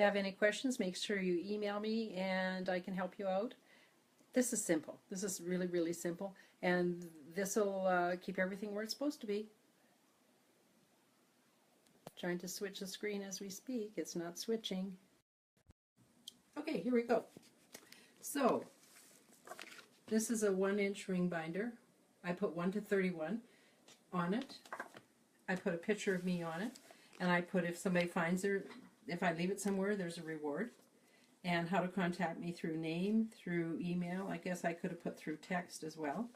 you have any questions, make sure you email me and I can help you out. This is simple. This is really, really simple, and this will keep everything where it's supposed to be. Trying to switch the screen as we speak. It's not switching. Okay, here we go. So, this is a 1-inch ring binder. I put 1 to 31 on it. I put a picture of me on it, and I put if somebody finds her, if I leave it somewhere, there's a reward. And how to contact me through name, through email. I guess I could have put through text as well.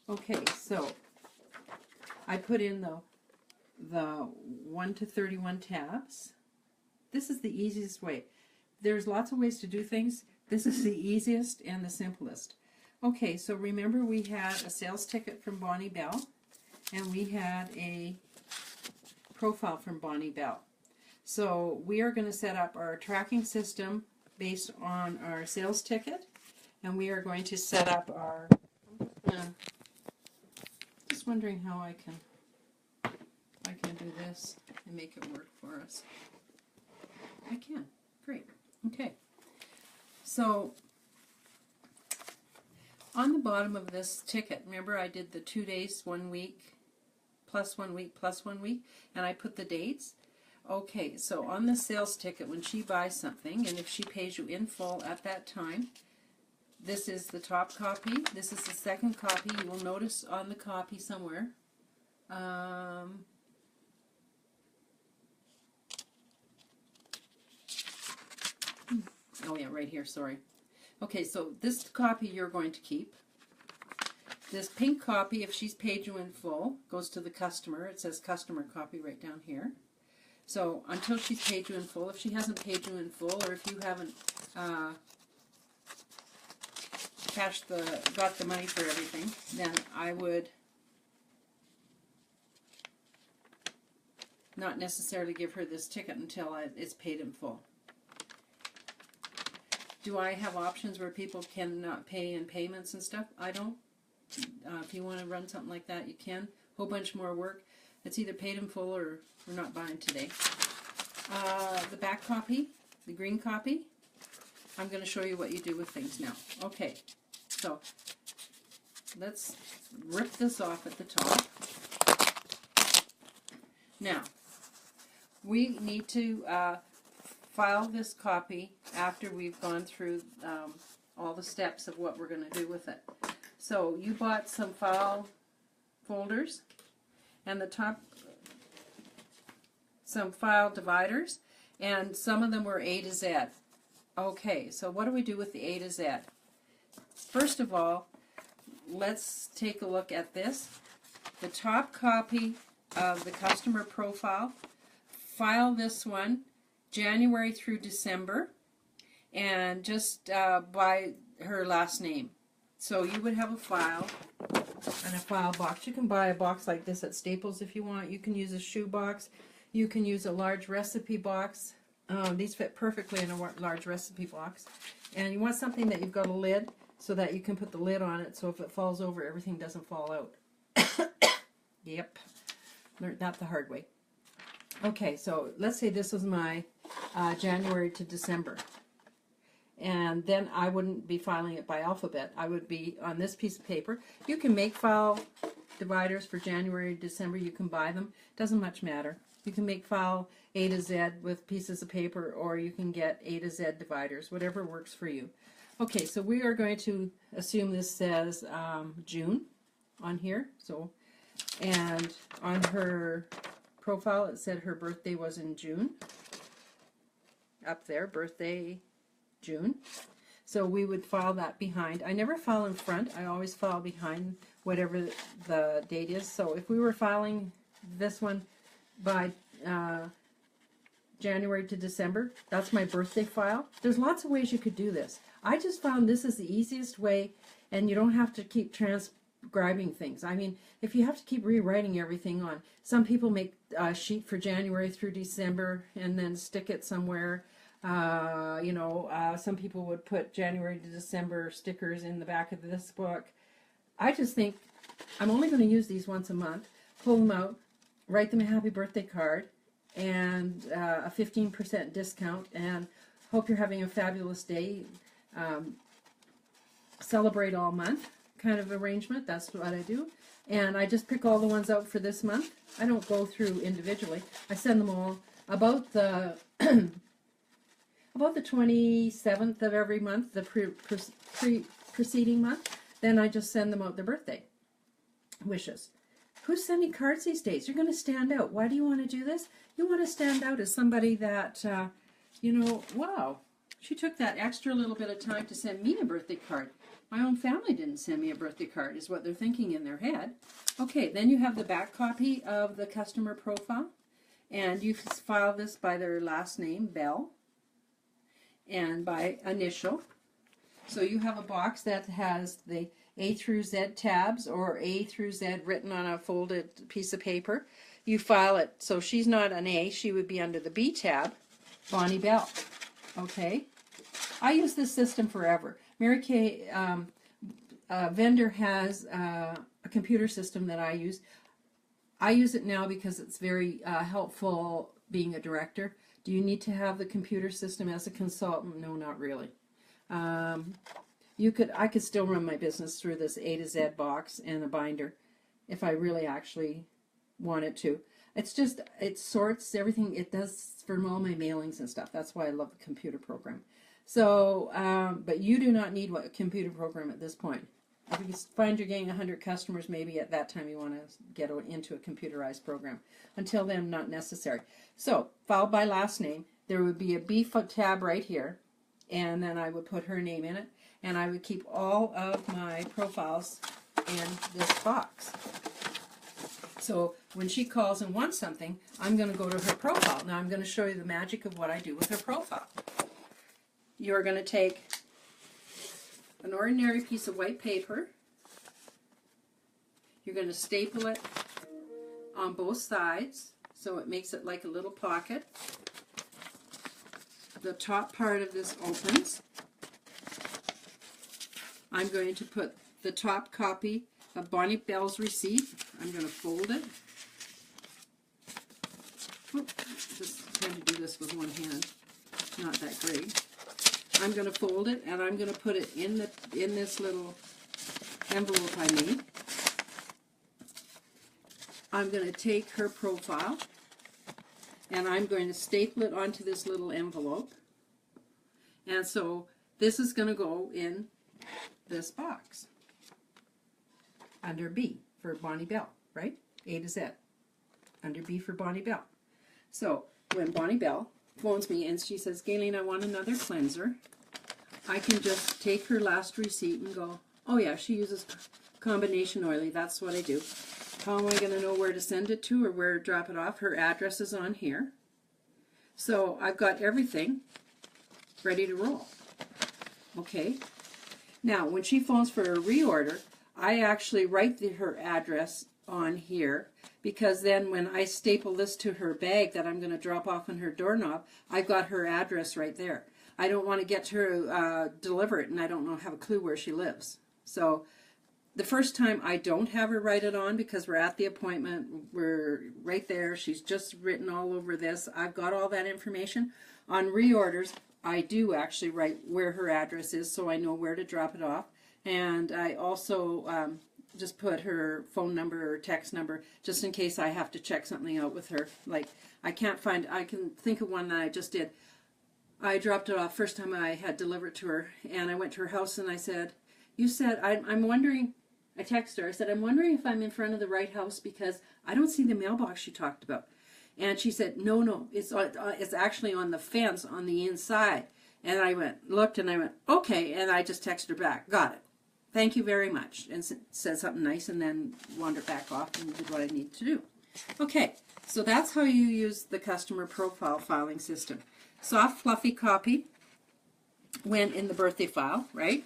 Okay, so I put in the 1 to 31 tabs. This is the easiest way. There's lots of ways to do things. This is the easiest and the simplest. Okay, so remember we had a sales ticket from Bonnie Bell, and we had a profile from Bonnie Bell. So we are going to set up our tracking system based on our sales ticket, and we are going to set up our, just wondering how I can do this and make it work for us. I can. Great. Okay. So on the bottom of this ticket, remember I did the 2 days, 1 week, plus 1 week, plus 1 week, and I put the dates. Okay, so on the sales ticket, when she buys something, and if she pays you in full at that time, this is the top copy. This is the second copy. You will notice on the copy somewhere. Oh yeah, right here, sorry. Okay, so this copy you're going to keep. This pink copy, if she's paid you in full, goes to the customer. It says customer copy right down here. So until she's paid you in full, if she hasn't paid you in full, or if you haven't got the money for everything, then I would not necessarily give her this ticket until it's paid in full. Do I have options where people cannot pay in payments and stuff? I don't. If you want to run something like that, you can. Whole bunch more work. It's either paid in full or we're not buying today. The back copy, the green copy, I'm going to show you what you do with things now. Okay, so let's rip this off at the top. Now, we need to file this copy after we've gone through all the steps of what we're going to do with it. So you bought some file folders, and the top, some file dividers, and some of them were A to Z. Okay, so what do we do with the A to Z? First of all, let's take a look at this. The top copy of the customer profile, file this one January through December, and just by her last name. So you would have a file and a file box. You can buy a box like this at Staples if you want. You can use a shoe box. You can use a large recipe box. These fit perfectly in a large recipe box. And you want something that you've got a lid so that you can put the lid on it so if it falls over, everything doesn't fall out. Yep. Learned that the hard way. Okay, so let's say this was my January to December. And then I wouldn't be filing it by alphabet. I would be on this piece of paper. You can make file dividers for January to December. You can buy them. Doesn't much matter. You can make file A to Z with pieces of paper, or you can get A to Z dividers, whatever works for you. Okay, so we are going to assume this says June on here. So, and on her profile it said her birthday was in June. Up there, birthday June. So we would file that behind. I never file in front. I always file behind whatever the date is. So if we were filing this one by January to December, that's my birthday file. There's lots of ways you could do this. I just found this is the easiest way, and you don't have to keep transcribing things. I mean, if you have to keep rewriting everything on, some people make a sheet for January through December and then stick it somewhere. Some people would put January to December stickers in the back of this book. I just think I'm only going to use these once a month. Pull them out, write them a happy birthday card, and a 15% discount, and Hope you're having a fabulous day. Celebrate all month kind of arrangement. That's what I do. And I just pick all the ones out for this month. I don't go through individually. I send them all about the about the 27th of every month, the preceding month. Then I just send them out their birthday wishes. Who's sending cards these days? You're going to stand out. Why do you want to do this? You want to stand out as somebody that, you know, wow, she took that extra little bit of time to send me a birthday card. My own family didn't send me a birthday card, is what they're thinking in their head. Okay, then you have the back copy of the customer profile, and you file this by their last name, Bell, and by initial. So you have a box that has the A through Z tabs or A through Z written on a folded piece of paper. You file it, so she's not an A, she would be under the B tab, Bonnie Bell. Okay? I use this system forever. Mary Kay vendor has a computer system that I use. I use it now because it's very helpful being a director. Do you need to have the computer system as a consultant? No, not really. I could still run my business through this A to Z box and a binder if I really actually wanted to. It's just, it sorts everything. It does for all my mailings and stuff. That's why I love the computer program. So, but you do not need a computer program at this point. If you find you're getting 100 customers, maybe at that time you want to get into a computerized program. Until then, not necessary. So, filed by last name, there would be a B tab right here, and then I would put her name in it, and I would keep all of my profiles in this box. So when she calls and wants something, I'm going to go to her profile. Now I'm going to show you the magic of what I do with her profile. You're going to take an ordinary piece of white paper. You're going to staple it on both sides so it makes it like a little pocket. The top part of this opens. I'm going to put the top copy of Bonnie Bell's receipt. I'm going to fold it. Just trying to do this with one hand. Not that great. I'm going to fold it and I'm going to put it in this little envelope I made. I'm going to take her profile and I'm going to staple it onto this little envelope. And so this is going to go in this box under B for Bonnie Bell, right? A to Z. Under B for Bonnie Bell. So when Bonnie Bell phones me and she says, Gayleen, I want another cleanser, I can just take her last receipt and go, oh yeah, she uses combination oily, that's what I do. How am I going to know where to send it to or where to drop it off? Her address is on here. So I've got everything ready to roll. Okay. Now, when she phones for a reorder, I actually write her address on here because then when I staple this to her bag that I'm going to drop off on her doorknob, I've got her address right there. I don't want to get to her, deliver it, and I don't have a clue where she lives. So the first time I don't have her write it on because we're at the appointment, we're right there, she's just written all over this, I've got all that information. On reorders, I do actually write where her address is so I know where to drop it off. And I also just put her phone number or text number just in case I have to check something out with her. Like I can think of one that I just did. I dropped it off first time I had delivered to her, and I went to her house and I said, you said, I'm wondering, I texted her, I said, I'm wondering if I'm in front of the right house because I don't see the mailbox you talked about. And she said, no, it's actually on the fence on the inside. And I looked and I went, okay, and I just texted her back, got it. Thank you very much, and said something nice and then wandered back off and did what I needed to do. Okay, so that's how you use the customer profile filing system. Soft, fluffy copy went in the birthday file, right?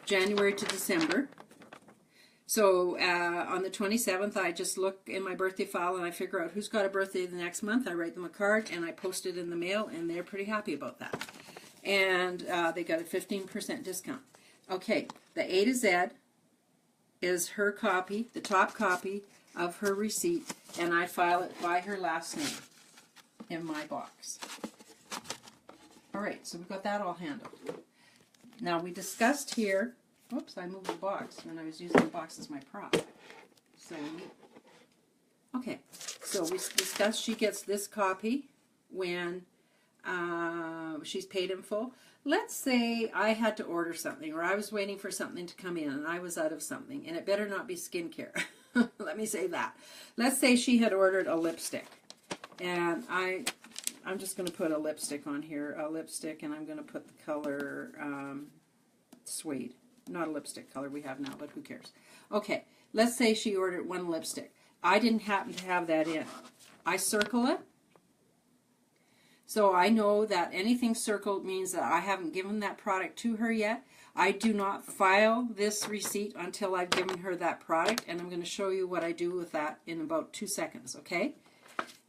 January to December. So on the 27th, I just look in my birthday file and I figure out who's got a birthday the next month. I write them a card and I post it in the mail, and they're pretty happy about that. And they got a 15% discount. Okay, the A to Z is her copy, the top copy of her receipt, and I file it by her last name in my box. All right, so we've got that all handled. Now we discussed here, whoops, I moved the box when I was using the box as my prop. So, okay, so we discussed she gets this copy when she's paid in full. Let's say I had to order something, or I was waiting for something to come in and I was out of something, and it better not be skincare. Let me say that. Let's say she had ordered a lipstick, and I'm just going to put a lipstick on here, a lipstick, and I'm going to put the color Suede. Not a lipstick color we have now, but who cares? Okay, let's say she ordered one lipstick. I didn't happen to have that in. I circle it. So I know that anything circled means that I haven't given that product to her yet. I do not file this receipt until I've given her that product, and I'm going to show you what I do with that in about 2 seconds, okay?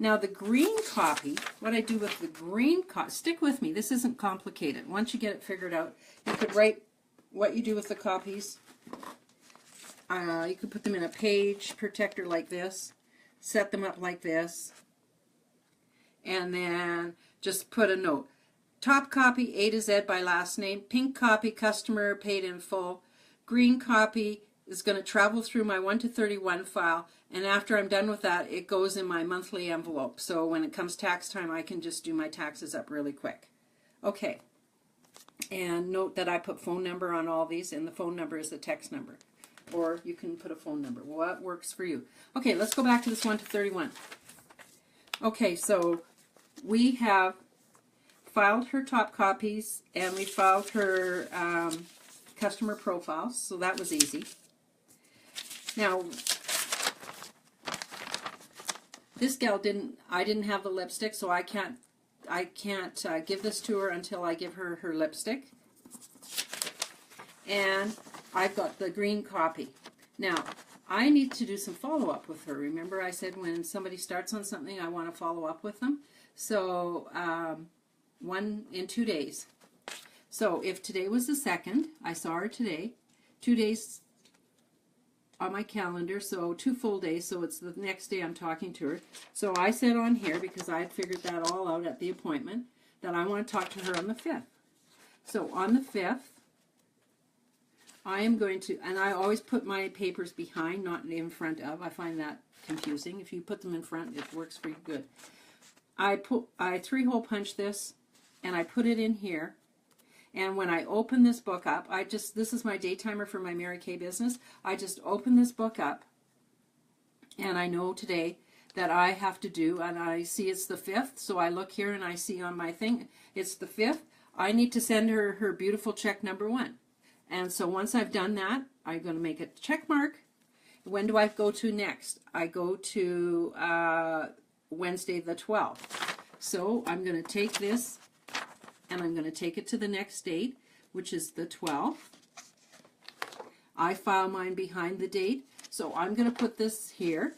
Now the green copy, what I do with the green copy, stick with me, this isn't complicated. Once you get it figured out, you could write what you do with the copies. You could put them in a page protector like this, set them up like this, and then just put a note. Top copy A to Z by last name. Pink copy customer paid in full. Green copy is going to travel through my 1 to 31 file, and after I'm done with that, it goes in my monthly envelope. So when it comes tax time, I can just do my taxes up really quick. Okay. And note that I put phone number on all these, and the phone number is the text number. Or you can put a phone number. What works for you? Okay, let's go back to this 1 to 31. Okay, so we have filed her top copies, and we filed her customer profiles, so that was easy. Now, this gal I didn't have the lipstick, so I can't give this to her until I give her her lipstick. And I've got the green copy. Now, I need to do some follow-up with her. Remember I said when somebody starts on something, I want to follow up with them? So, in 2 days. So, if today was the 2nd, I saw her today, 2 days on my calendar, so 2 full days, so it's the next day I'm talking to her. So I said on here, because I had figured that all out at the appointment, that I want to talk to her on the 5th. So on the 5th, I am going to, and I always put my papers behind, not in front of. I find that confusing. If you put them in front, it works for you good. I 3-hole punch this, and I put it in here. And when I open this book up, this is my day timer for my Mary Kay business. I just open this book up, and I know today that I have to do, and I see it's the 5th, so I look here and I see on my thing, it's the 5th. I need to send her her beautiful check number 1. And so once I've done that, I'm going to make a check mark. When do I go to next? I go to Wednesday the 12th. So I'm going to take this, and I'm going to take it to the next date, which is the 12th. I file mine behind the date, so I'm going to put this here.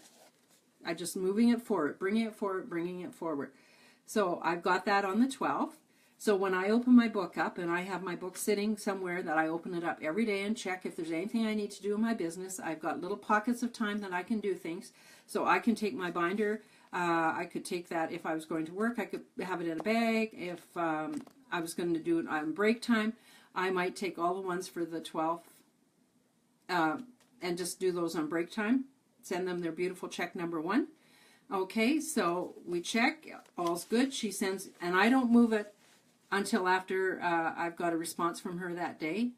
I'm just moving it forward, bringing it forward, bringing it forward. So I've got that on the 12th. So when I open my book up, and I have my book sitting somewhere that I open it up every day and check if there's anything I need to do in my business, I've got little pockets of time that I can do things. So I can take my binder, I could take that if I was going to work, I could have it in a bag. If I was going to do it on break time, I might take all the ones for the 12th and just do those on break time. Send them their beautiful check number 1. Okay, so we check, all's good. She sends, and I don't move it until after I've got a response from her that day.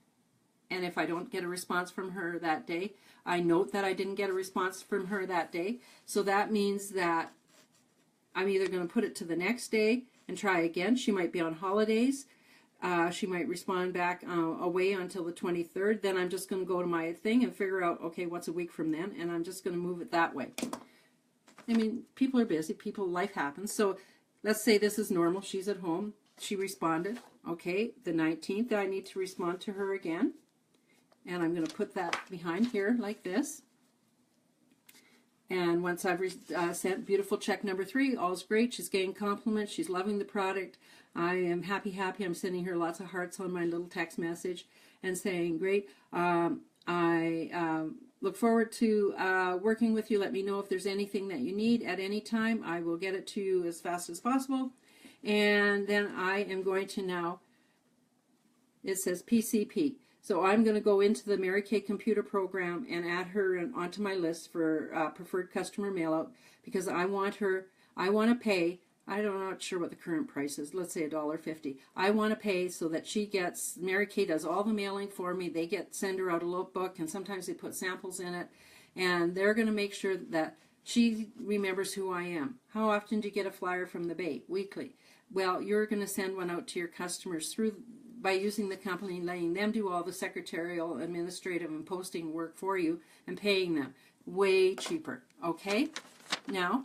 And if I don't get a response from her that day, I note that I didn't get a response from her that day. So that means that I'm either going to put it to the next day and try again. She might be on holidays. She might respond back away until the 23rd. Then I'm just going to go to my thing and figure out, okay, what's a week from then? And I'm just going to move it that way. I mean, people are busy. Life happens. So let's say this is normal. She's at home. She responded. Okay, the 19th, I need to respond to her again. And I'm going to put that behind here like this. And once I've sent beautiful check number 3, all's great. She's getting compliments. She's loving the product. I am happy. I'm sending her lots of hearts on my little text message and saying, great. I look forward to working with you. Let me know if there's anything that you need at any time. I will get it to you as fast as possible. And then I am going to now, it says PCP. So I'm going to go into the Mary Kay computer program and add her onto my list for preferred customer mail out, because I want to pay, I'm not sure what the current price is, let's say $1.50. I want to pay so that she gets, Mary Kay does all the mailing for me. They send her out a little book, and sometimes they put samples in it, and they're going to make sure that she remembers who I am. How often do you get a flyer from the Bay? Weekly. Well, you're going to send one out to your customers by using the company, letting them do all the secretarial, administrative, and posting work for you and paying them. Way cheaper. Okay? Now,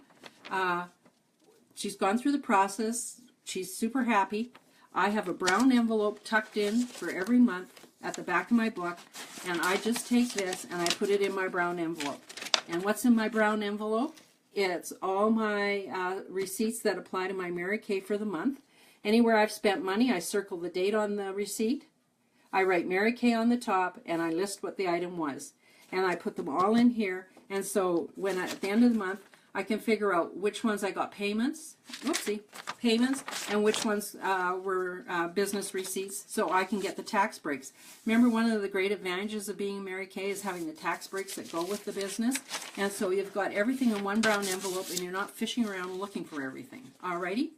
she's gone through the process. She's super happy. I have a brown envelope tucked in for every month at the back of my book, and I just take this and I put it in my brown envelope. And what's in my brown envelope? It's all my receipts that apply to my Mary Kay for the month. Anywhere I've spent money, I circle the date on the receipt. I write Mary Kay on the top, and I list what the item was. And I put them all in here. And so when at the end of the month, I can figure out which ones I got payments, and which ones were business receipts, so I can get the tax breaks. Remember, one of the great advantages of being Mary Kay is having the tax breaks that go with the business. And so you've got everything in one brown envelope, and you're not fishing around looking for everything. Alrighty?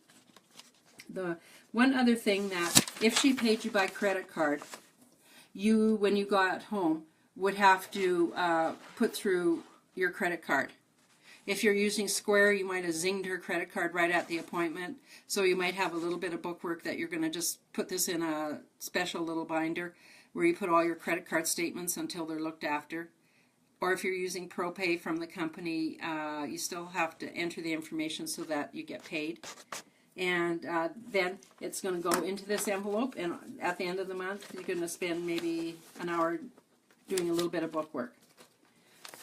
The one other thing, that if she paid you by credit card, you, when you got home, would have to put through your credit card. If you're using Square, you might have zinged her credit card right at the appointment, so you might have a little bit of bookwork that you're going to just put this in a special little binder where you put all your credit card statements until they're looked after. Or if you're using ProPay from the company, you still have to enter the information so that you get paid. And then it's going to go into this envelope, and at the end of the month, you're going to spend maybe an hour doing a little bit of bookwork.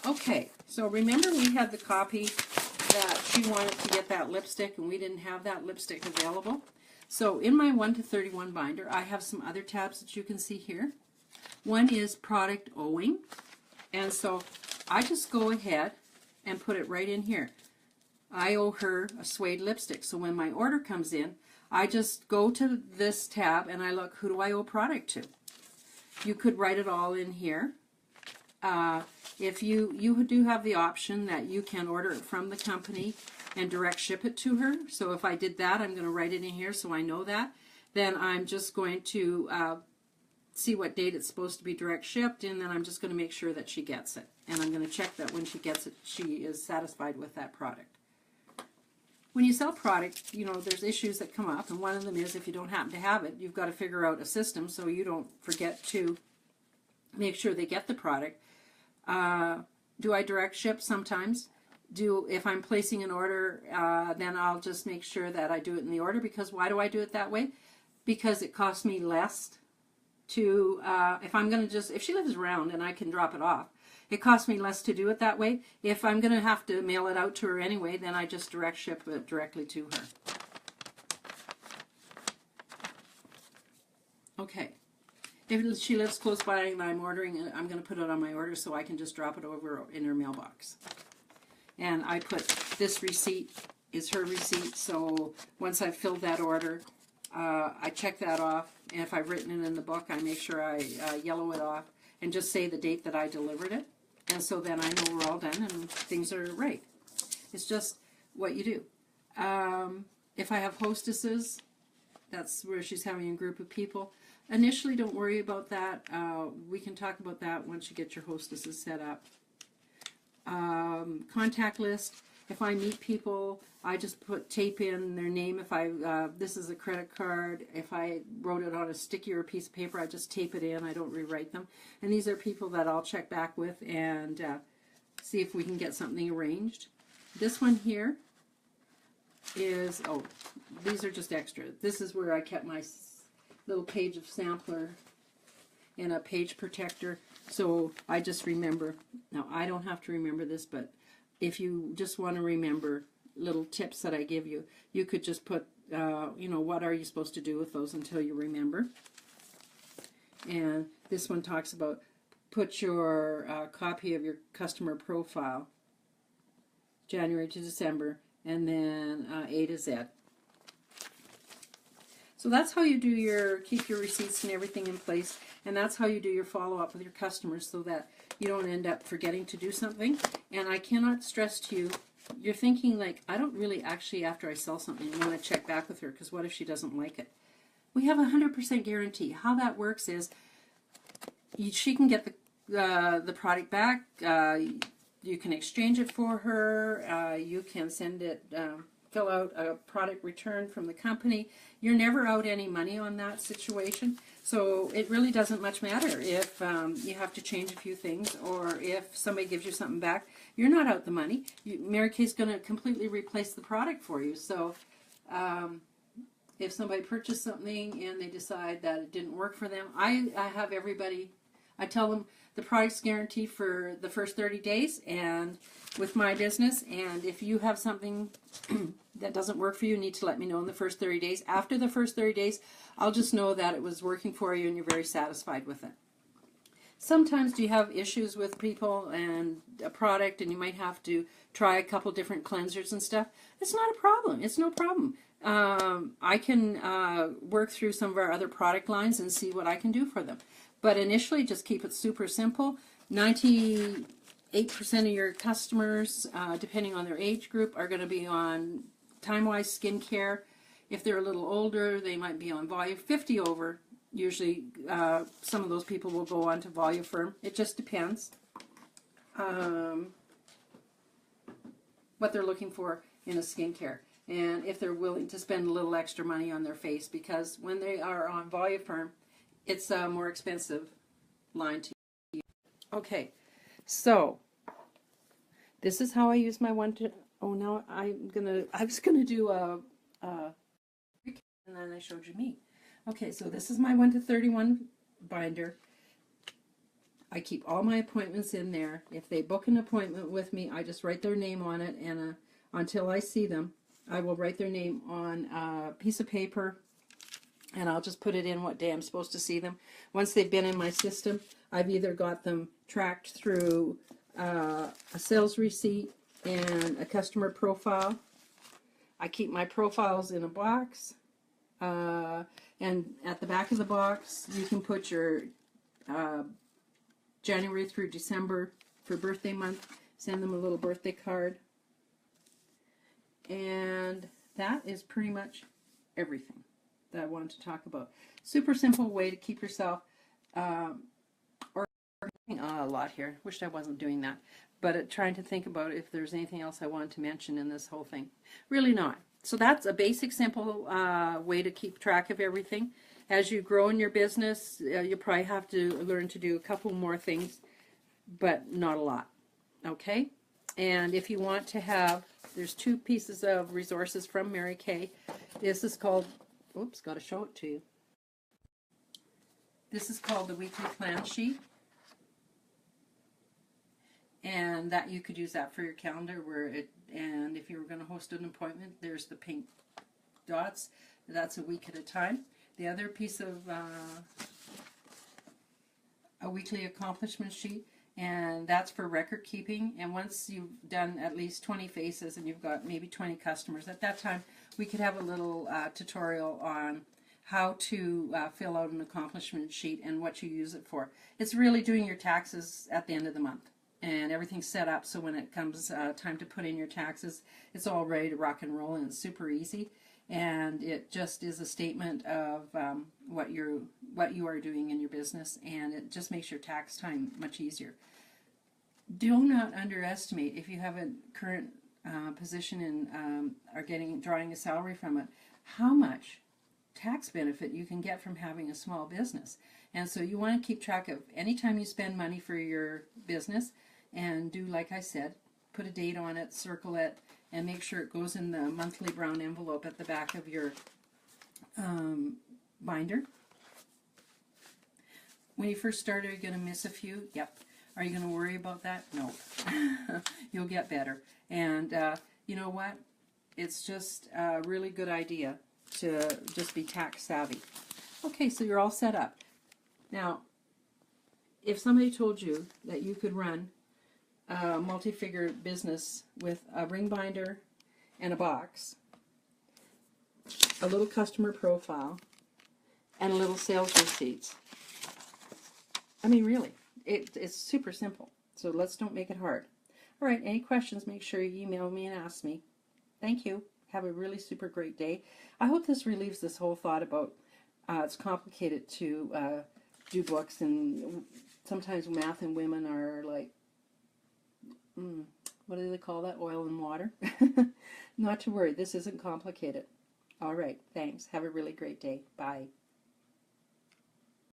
Okay, so remember we had the copy that she wanted to get that lipstick, and we didn't have that lipstick available. So in my 1 to 31 binder, I have some other tabs that you can see here. One is product owing, and so I just go ahead and put it right in here. I owe her a suede lipstick, so when my order comes in, I just go to this tab and I look, who do I owe product to? You could write it all in here. If you do have the option that you can order it from the company and direct ship it to her. So if I did that, I'm going to write it in here so I know that. Then I'm just going to see what date it's supposed to be direct shipped, and then I'm just going to make sure that she gets it. And I'm going to check that when she gets it, she is satisfied with that product. When you sell product, you know, there's issues that come up, and one of them is if you don't happen to have it, you've got to figure out a system so you don't forget to make sure they get the product. Do I direct ship sometimes? If I'm placing an order, then I'll just make sure that I do it in the order, because why do I do it that way? Because it costs me less to, if she lives around and I can drop it off, it costs me less to do it that way. If I'm going to have to mail it out to her anyway, then I just direct ship it directly to her. Okay. If she lives close by and I'm ordering it, I'm going to put it on my order so I can just drop it over in her mailbox. And I put this receipt is her receipt, so once I've filled that order, I check that off, and if I've written it in the book, I make sure I yellow it off and just say the date that I delivered it. And so then I know we're all done and things are right. It's just what you do. If I have hostesses, that's where she's having a group of people. Initially, don't worry about that. We can talk about that once you get your hostesses set up. Contact list. If I meet people, I just tape in their name. If this is a credit card, if I wrote it on a sticky or a piece of paper, I just tape it in. I don't rewrite them. And these are people that I'll check back with and see if we can get something arranged. This one here is, these are just extra. This is where I kept my little page of sampler and a page protector. So I just remember. Now, I don't have to remember this, but if you just want to remember little tips that I give you, you could just put, what are you supposed to do with those until you remember. And this one talks about put your copy of your customer profile, January to December, and then A to Z. So that's how you do keep your receipts and everything in place, and that's how you do your follow-up with your customers so that you don't end up forgetting to do something. And I cannot stress to you, you're thinking like, I don't really actually, after I sell something, want to check back with her because what if she doesn't like it? We have a 100% guarantee. How that works is she can get the product back. You can exchange it for her. You can send it, fill out a product return from the company. You're never out any money on that situation. So it really doesn't much matter if you have to change a few things or if somebody gives you something back. You're not out the money. Mary Kay's going to completely replace the product for you. So if somebody purchased something and they decide that it didn't work for them, I have everybody, I tell them the product's guaranteed for the first 30 days and with my business, and if you have something that doesn't work for you, you need to let me know in the first 30 days. After the first 30 days, I'll just know that it was working for you and you're very satisfied with it. Sometimes you have issues with people and a product and you might have to try a couple different cleansers and stuff. It's not a problem. It's no problem. I can work through some of our other product lines and see what I can do for them. But initially, just keep it super simple. 98% of your customers, depending on their age group, are going to be on Time-Wise skincare. If they're a little older, they might be on Volume 50 over. Usually, some of those people will go on to Volufarm. It just depends what they're looking for in a skincare. And if they're willing to spend a little extra money on their face, because when they are on Volufarm, it's a more expensive line to use. Okay, so this is how I use my now I was gonna do a and then I showed you me. Okay, so this is my 1 to 31 binder. I keep all my appointments in there. If they book an appointment with me, I just write their name on it, and until I see them, I will write their name on a piece of paper, and I'll just put it in what day I'm supposed to see them. Once they've been in my system, I've either got them tracked through a sales receipt and a customer profile. I keep my profiles in a box, and at the back of the box, you can put your January through December for birthday month. Send them a little birthday card. And that is pretty much everything that I wanted to talk about. Super simple way to keep yourself organizing a lot here. Wished I wasn't doing that. But trying to think about if there's anything else I wanted to mention in this whole thing. Really not. So that's a basic, simple way to keep track of everything. As you grow in your business, you probably have to learn to do a couple more things, but not a lot. Okay? And if you want to have, there's 2 pieces of resources from Mary Kay. This is called, oops, got to show it to you. This is called the weekly plan sheet. And that you could use that for your calendar and if you were going to host an appointment, there's the pink dots. That's a week at a time. The other piece of a weekly accomplishment sheet, and that's for record keeping. And once you've done at least 20 faces and you've got maybe 20 customers, at that time we could have a little tutorial on how to fill out an accomplishment sheet and what you use it for. It's really doing your taxes at the end of the month. And everything's set up so when it comes time to put in your taxes, it's all ready to rock and roll, and it's super easy. And it just is a statement of what you are doing in your business, and it just makes your tax time much easier. Do not underestimate, if you have a current position and are drawing a salary from it, how much tax benefit you can get from having a small business. And so you want to keep track of any time you spend money for your business, and do like I said, put a date on it, circle it, and make sure it goes in the monthly brown envelope at the back of your binder. When you first start, are you going to miss a few? Yep. Are you going to worry about that? No. You'll get better. And you know what? It's just a really good idea to just be tax savvy. Okay, so you're all set up. Now, if somebody told you that you could run a multi-figure business with a ring binder and a box, a little customer profile, and little sales receipts. I mean, really, it's super simple. So let's don't make it hard. All right, any questions, make sure you email me and ask me. Thank you. Have a really super great day. I hope this relieves this whole thought about it's complicated to do books, and sometimes math and women are like, what do they call that? Oil and water? Not to worry, this isn't complicated. All right, thanks. Have a really great day. Bye.